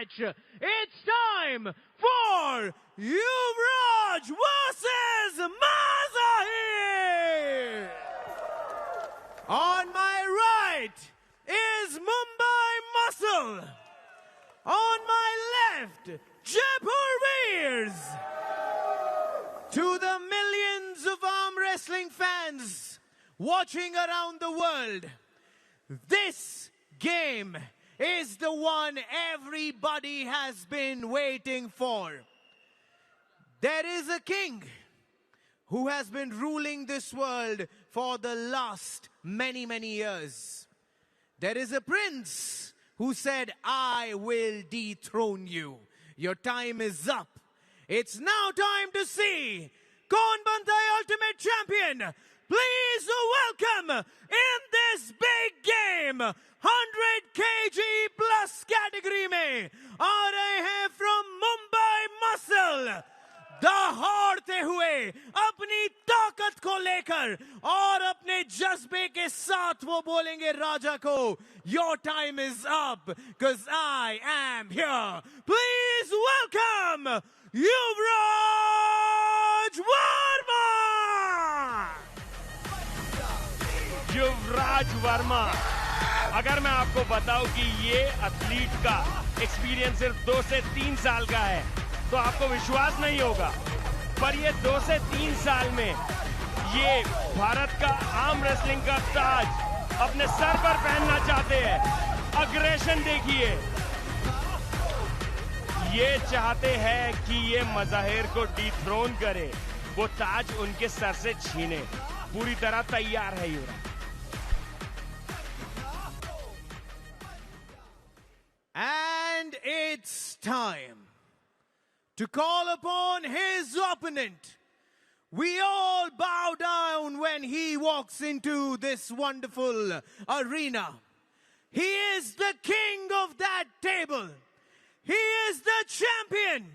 match. It's time for Yuvraj versus Mazahir. On my right is Mumbai Muscle. On my left, Jaipur Veers. To the millions of arm wrestling fans watching around the world, this game is the one everybody has been waiting for. There is a king who has been ruling this world for the last many, many years. There is a prince who said, I will dethrone you. Your time is up. It's now time to see Kaun Banta hai Ultimate Champion. Please welcome in this big game 100 kg plus category में आ रहे हैं from Mumbai Muscle, दहाड़ते हुए अपनी ताकत को लेकर और अपने जज्बे के साथ वो बोलेंगे राजा को, your time is up because I am here. Please welcome Yuvraj Verma. युवराज वर्मा, अगर मैं आपको बताऊं कि ये एथलीट का एक्सपीरियंस सिर्फ 2 से 3 साल का है तो आपको विश्वास नहीं होगा, पर ये 2 से 3 साल में ये भारत का आर्म रेसलिंग का ताज अपने सर पर पहनना चाहते हैं। अग्रेशन देखिए, ये चाहते हैं कि ये मज़ाहिर को डिथ्रोन करे, वो ताज उनके सर से छीने। पूरी तरह तैयार है युवराज। And it's time to call upon his opponent. We all bow down when he walks into this wonderful arena. He is the king of that table. He is the champion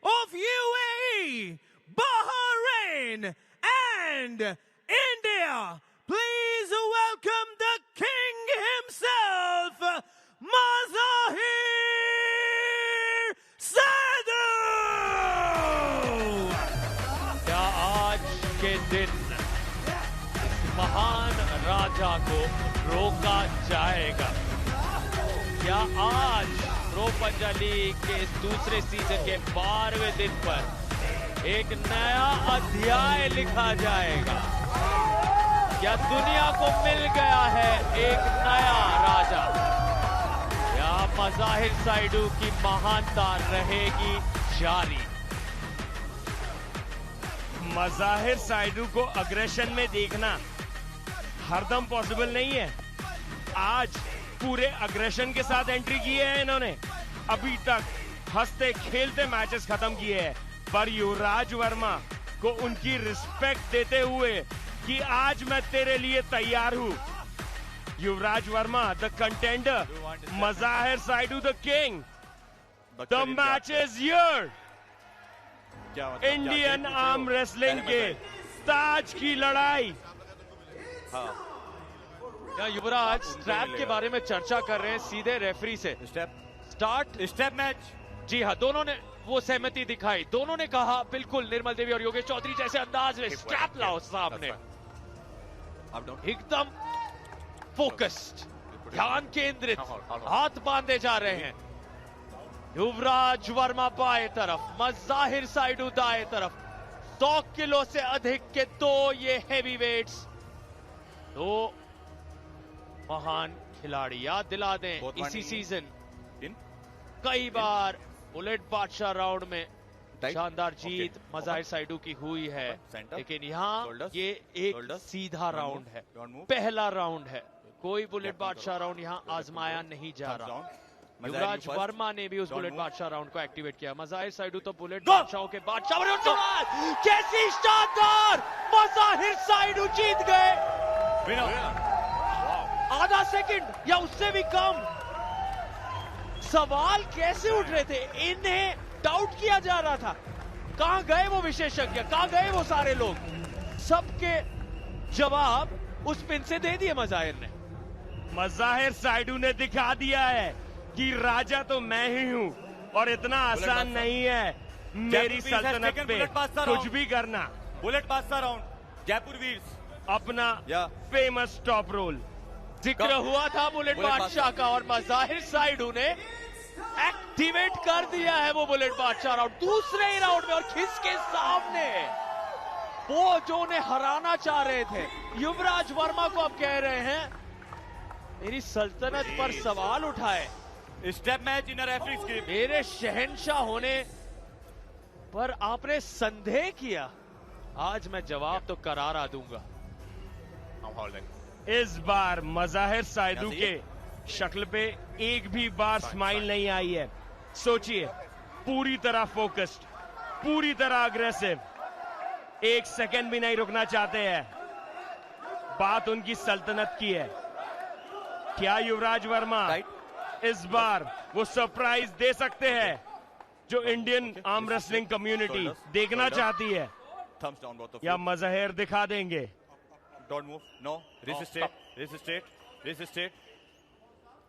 of UAE, Bahrain, and India. Please welcome the king himself, Mazahir Sadhu! क्या आज के दिन इस महान राजा को रोका जाएगा? क्या आज प्रो पंजाली के दूसरे सीजन के 12वें दिन पर एक नया अध्याय लिखा जाएगा? क्या दुनिया को मिल गया है एक नया राजा? या मज़ाहिर साइडू की महानता रहेगी जारी? मज़ाहिर साइडू को अग्रेशन में देखना हरदम पॉसिबल नहीं है। आज पूरे अग्रेशन के साथ एंट्री की है इन्होंने। अभी तक हंसते खेलते मैचेस खत्म किए हैं, पर युवराज वर्मा को उनकी रिस्पेक्ट देते हुए कि आज मैं तेरे लिए तैयार हूं। Yuvraj Verma the contender, Mazahir Saidu the king. The match is here. Indian arm wrestling के ताज की लड़ाई। क्या युवराज स्ट्रैप के बारे में चर्चा कर रहे हैं सीधे रेफरी से? Start match. जी हाँ, दोनों ने वो सहमति दिखाई। दोनों ने कहा बिल्कुल निर्मल देवी और योगेश चौधरी जैसे अंदाज में स्ट्रैप लाओ सामने। एकदम फोकस्ड, ध्यान केंद्रित, हाथ बांधे जा रहे हैं। युवराज वर्मा बाएं तरफ, मज़ाहिर साइडू दाएं तरफ। 100 किलो से अधिक के दो ये हेवी वेट्स, दो महान खिलाड़ी। याद दिला दें, इसी सीजन कई बार बुलेट बादशाह राउंड में शानदार जीत मज़ाहिर साइडू की हुई है, लेकिन यहाँ ये एक सीधा राउंड है, पहला राउंड है। कोई बुलेट बादशाह राउंड यहाँ आजमाया नहीं जा रहा। युवराज वर्मा ने भी उस बुलेट बादशाह राउंड को एक्टिवेट किया। मज़ाहिर साइडू तो बुलेट बादशाहों के बादशाह। कैसी शानदार! मज़ाहिर साइडू जीत गए। आधा सेकंड या उससे भी कम। सवाल कैसे उठ रहे थे? इन्हें डाउट किया जा रहा था। कहां गए वो विशेषज्ञ, कहां गए वो सारे लोग? सबके जवाब उस पिन से दे दिए मज़ाहिर ने। मज़ाहिर साइडू ने दिखा दिया है कि राजा तो मैं ही हूं, और इतना आसान नहीं है मेरी सल्तनत पे कुछ भी करना। बुलेट पास राउंड जयपुर वीर्स अपना फेमस टॉप रोल जिक्र हुआ था बुलेट बादशाह का, और मज़ाहिर साइडू ने एक्टिवेट कर दिया है वो बुलेट बादशाह राउंड दूसरे ही राउंड में, और खिस के सामने वो जो उन्हें हराना चाह रहे थे युवराज वर्मा को अब कह रहे हैं मेरी सल्तनत पर सवाल उठाए। स्टेप मैच इन रेफरी स्क्रिप्ट, मेरे शहंशाह होने पर आपने संदेह किया, आज मैं जवाब तो करारा दूंगा। इस बार मज़ाहिर साइदू के शक्ल पे एक भी बार स्माइल नहीं आई है। सोचिए, पूरी तरह फोकस्ड, पूरी तरह अग्रेसिव, एक सेकंड भी नहीं रुकना चाहते हैं। बात उनकी सल्तनत की है। क्या युवराज वर्मा इस बार वो सरप्राइज दे सकते हैं जो इंडियन आर्म रेसलिंग कम्युनिटी देखना चाहती है, या मज़ाहिर दिखा देंगे? Don't move, no, resisted.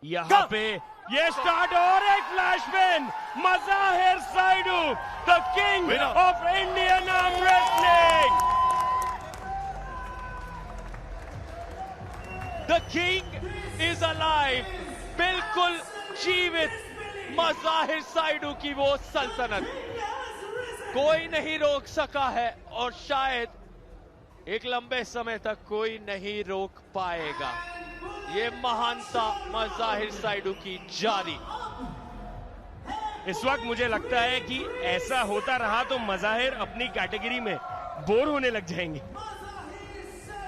यहाँ पे ये स्टार्ट और एक flash pin, Mazahir Saidu the king of Indian arm wrestling. The king is alive, बिल्कुल जीवित मज़ाहिर साइडू की वो सल्तनत कोई नहीं रोक सका है, और शायद एक लंबे समय तक कोई नहीं रोक पाएगा। ये महानता मज़ाहिर साइडू की जारी। इस वक्त मुझे लगता है कि ऐसा होता रहा तो मज़ाहिर अपनी कैटेगरी में बोर होने लग जाएंगे।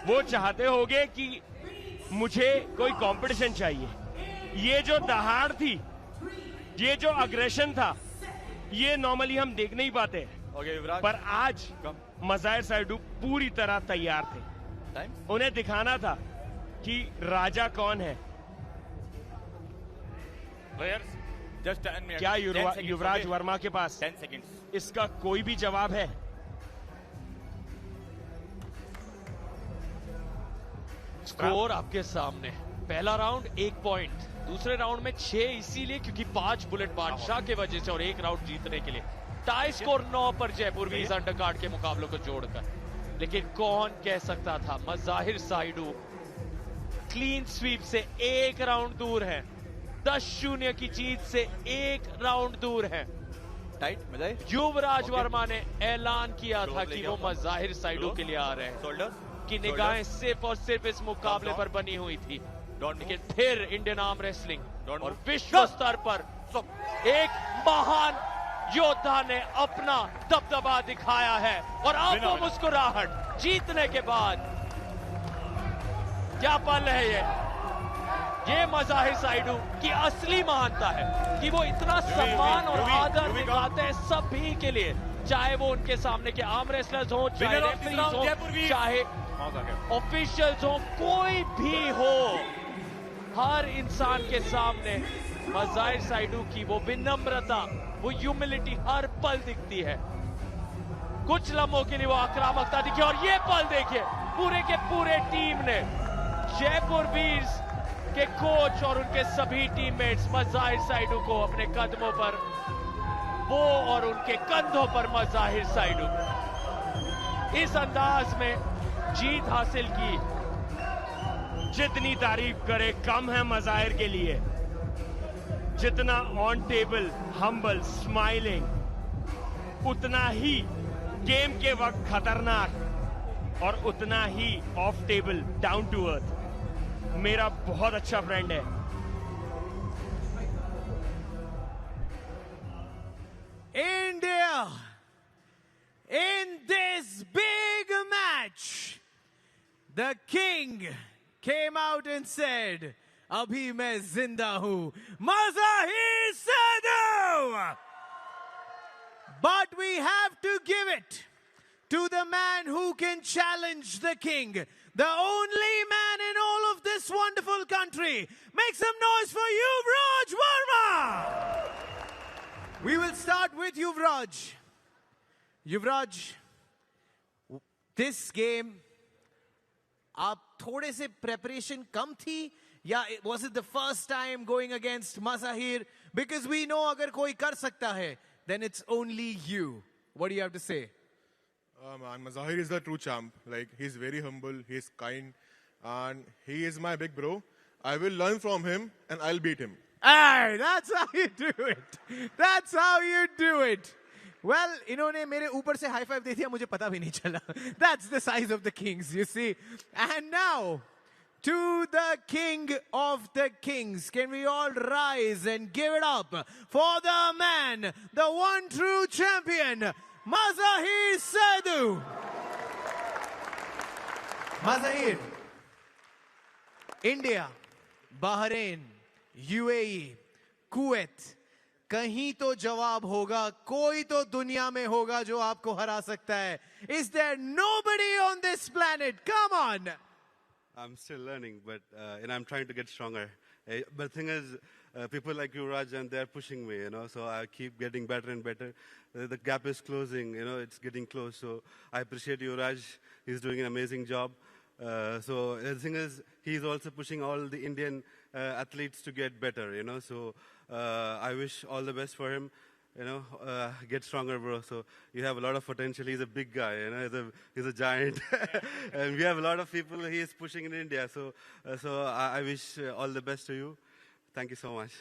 वो चाहते होंगे कि मुझे कोई कंपटीशन चाहिए। ये जो दहाड़ थी, ये जो अग्रेशन था, ये नॉर्मली हम देख नहीं पाते। पर आज मज़ाहिर साइडू पूरी तरह तैयार थे। उन्हें दिखाना था कि राजा कौन है। क्या युवराज वर्मा के पास 10 seconds इसका कोई भी जवाब है? स्कोर आपके सामने, पहला राउंड 1 पॉइंट, दूसरे राउंड में 6 इसीलिए क्योंकि 5 बुलेट बादशाह के वजह से और 1 राउंड जीतने के लिए। टाई स्कोर 9 पर जयपुर वीर्स अंडरकार्ड के मुकाबलों को जोड़कर। लेकिन कौन कह सकता था मज़ाहिर साइडू क्लीन स्वीप से 1 राउंड दूर है, 10-0 की जीत से 1 राउंड दूर है। युवराज वर्मा ने ऐलान किया था कि वो मज़ाहिर साइडू के लिए आ रहे हैं, कि निगाहें सिर्फ और सिर्फ इस मुकाबले पर बनी हुई थी। लेकिन फिर इंडियन आर्म रेसलिंग और विश्व स्तर पर एक महान योद्धा ने अपना दबदबा दिखाया है, और अब वो मुस्कुराहट जीतने के बाद, क्या पल है ये मज़ाहिर साइडू की असली महानता है कि वो इतना सम्मान और आदर दिखाते हैं सभी के लिए, चाहे वो उनके सामने के आर्म रेसलर्स हो, चाहे रेफरीज हो, चाहे ऑफिशियल्स हो, कोई भी हो, हर इंसान के सामने मज़ाहिर साइडू की वो विनम्रता, वो ह्यूमिलिटी हर पल दिखती है। कुछ लम्हों के लिए वो आक्रामकता दिखी, और ये पल देखिए, पूरे के पूरे टीम ने, जयपुर वीर्स के कोच और उनके सभी टीममेट्स मज़ाहिर साइडू को अपने कदमों पर, वो और उनके कंधों पर मज़ाहिर साइडू, इस अंदाज में जीत हासिल की। जितनी तारीफ करे कम है मज़ाहिर के लिए। जितना ऑन टेबल हम्बल स्माइलिंग, उतना ही गेम के वक्त खतरनाक, और उतना ही off table down to earth. मेरा बहुत अच्छा फ्रेंड है। India, in this big match, the king came out and said, अभी मैं जिंदा हूं, Mazahir साइडू! But we have to give it to the man who can challenge the king, the only man in all of this wonderful country. Make some noise for Yuvraj Verma! We will start with Yuvraj. Yuvraj, this game, आप थोड़े से preparation कम थी, या was it the first time going against Mazahir? because we know agar koi kar sakta hai, then it's only you. What do you have to say? Man, Mazahir is the true champ. Like, he's very humble, he's kind, and he is my big bro. I will learn from him, and I'll beat him. Hey, that's how you do it. That's how you do it. Well, इन्होंने मेरे ऊपर से high five दे दिया, मुझे पता भी नहीं चला. That's the size of the kings, you see. And now, to the king of the kings, can we all rise and give it up for the man, the one true champion, Mazahir Saidou. Mazahir, India, Bahrain, UAE, Kuwait, कहीं तो जवाब होगा, कोई तो दुनिया में होगा जो आपको हरा सकता है. Is there nobody on this planet? Come on. I'm still learning, but and I'm trying to get stronger. But the thing is, people like you, Raj, and they're pushing me, so I keep getting better and better. The gap is closing, it's getting close. So I appreciate you, Raj. He's doing an amazing job. So the thing is, he's also pushing all the Indian athletes to get better, So I wish all the best for him. Get stronger, bro. So you have a lot of potential. He's a big guy, he's a giant. And we have a lot of people he is pushing in India. So I wish all the best to you. Thank you so much.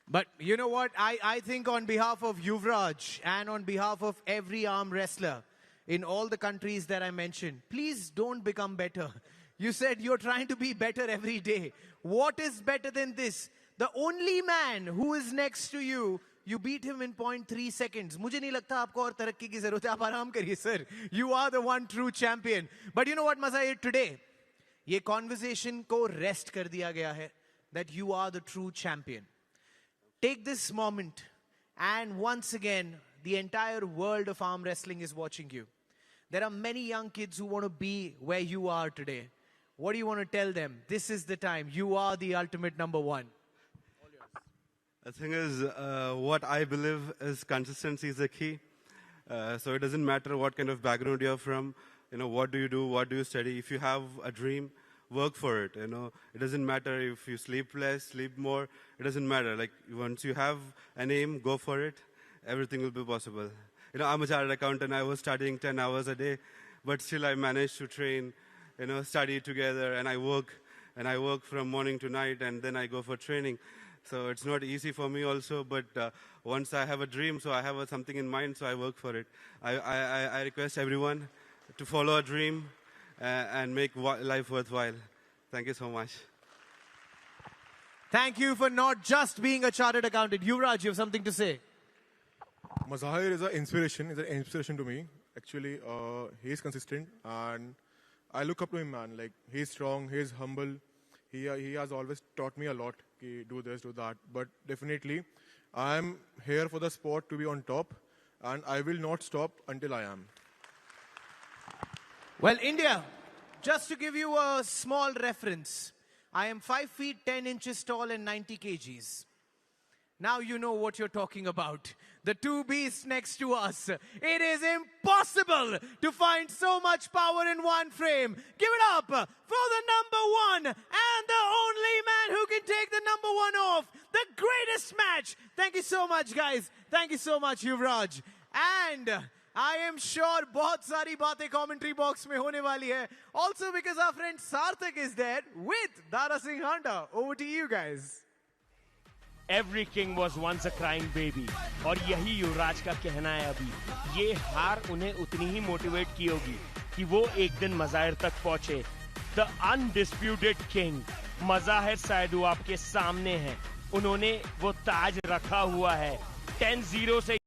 But you know what? I think on behalf of Yuvraj and on behalf of every arm wrestler in all the countries that I mentioned, please don't become better. You said you're trying to be better every day. What is better than this? The only man who is next to you, you beat him in 0.3 seconds. मुझे नहीं लगता आपको और तरक्की की जरूरत है. आप आराम करिए, sir. You are the one true champion. But you know what, Mazahir, today, ये conversation को rest कर दिया गया है that you are the true champion. Take this moment, and once again, the entire world of arm wrestling is watching you. There are many young kids who want to be where you are today. What do you want to tell them? This is the time. You are the ultimate number one. The thing is, what I believe is consistency is the key. So it doesn't matter what kind of background you're from, what do you do, what do you study. If you have a dream, work for it, It doesn't matter if you sleep less, sleep more. It doesn't matter. Like, once you have an aim, go for it. Everything will be possible. I'm a chartered accountant. I was studying 10 hours a day, but still I managed to train, study together, and I work from morning to night, and then I go for training. So it's not easy for me also, but once I have a dream, so I have something in mind, so I work for it. I request everyone to follow a dream and make life worthwhile. Thank you so much. Thank you for not just being a chartered accountant. Yuvraj, you have something to say? Mazahir is an inspiration to me. Actually, he is consistent, and I look up to him, man. Like, he's strong, he's humble. He has always taught me a lot. Do this, do that. But definitely, I'm here for the sport to be on top, and I will not stop until I am. Well, India, just to give you a small reference, I am 5 feet 10 inches tall and 90 kgs. Now you know what you're talking about. The two beasts next to us. It is impossible to find so much power in one frame. Give it up for the number one and the only man who can take the number one off. The greatest match. Thank you so much, guys. Thank you so much, Yuvraj. And I am sure बहुत सारी बातें commentary box में होने वाली है. Also because our friend Sarthak is there with Dara Singh Handa. Over to you guys. Every king was once a crying baby. और यही युवराज का कहना है अभी. ये हार उन्हें उतनी ही मोटिवेट की होगी कि वो एक दिन मज़ाहिर तक पहुंचे. The undisputed king, मज़ाहिर साइदू आपके सामने है. उन्होंने वो ताज रखा हुआ है. 10-0 से